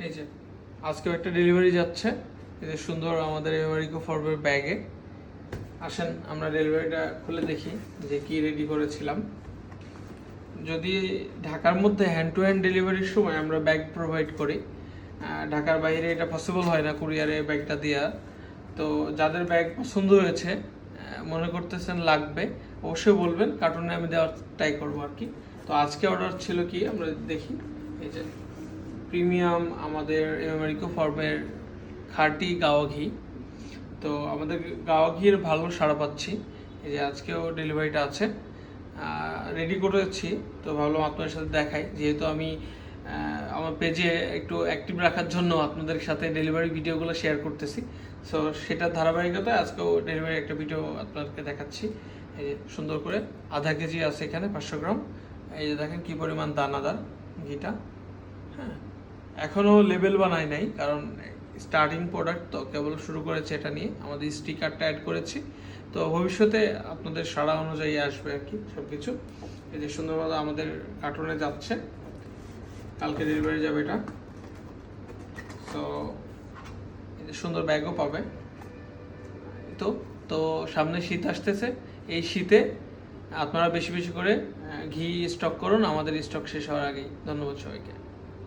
এই যে আজকেও একটা ডেলিভারি যাচ্ছে, এই যে সুন্দর আমাদের এভারিকো ফরওয়ার্ড ব্যাগে। আসেন আমরা ডেলিভারিটা খুলে দেখি যে কি রেডি করেছিলাম। যদি ঢাকার মধ্যে হ্যান্ড টু হ্যান্ড ডেলিভারির সময় আমরা ব্যাগ প্রোভাইড করি, ঢাকার বাইরে এটা পসিবল হয় না কুরিয়ারে ব্যাগটা দেওয়া। তো যাদের ব্যাগ পছন্দ হয়েছে, মনে করতেছেন লাগবে, অবশ্যই বলবেন, কার্টুনে আমি দেওয়ার ট্রাই করবো আর কি। তো আজকে অর্ডার ছিল কি আমরা দেখি। এই যে প্রিমিয়াম আমাদের আমেরিকা ফার্মের খাঁটি গাওয়া ঘি। তো আমাদের গাওয়া ঘির ভালো সাড়া পাচ্ছি। এই যে আজকেও ডেলিভারিটা আছে, রেডি করেছি। তো ভাবলাম আপনাদের সাথে দেখাই, যেহেতু আমি আমার পেজে একটু অ্যাক্টিভ রাখার জন্য আপনাদের সাথে ডেলিভারি ভিডিওগুলো শেয়ার করতেছি। সো সেটার ধারাবাহিকতায় আজকেও ডেলিভারি একটা ভিডিও আপনাদেরকে দেখাচ্ছি। এই যে সুন্দর করে আধা কেজি আছে এখানে 500 গ্রাম। এই যে দেখেন কি পরিমাণ দানাদার ঘিটা। হ্যাঁ, এখনও লেবেল বানাই নাই, কারণ স্টার্টিং প্রোডাক্ট তো কেবল শুরু করেছে এটা নিয়ে। আমাদের স্টিকারটা অ্যাড করেছি, তো ভবিষ্যতে আপনাদের সাড়া অনুযায়ী আসবে আর কি সব কিছু। এই যে সুন্দরভাবে আমাদের কার্টুনে যাচ্ছে, কালকে ডেলিভারি যাবে এটা। তো এই যে সুন্দর ব্যাগও পাবে। তো তো সামনে শীত আসতেছে, এই শীতে আপনারা বেশি বেশি করে ঘি স্টক করুন আমাদের স্টক শেষ হওয়ার আগেই। ধন্যবাদ সবাইকে।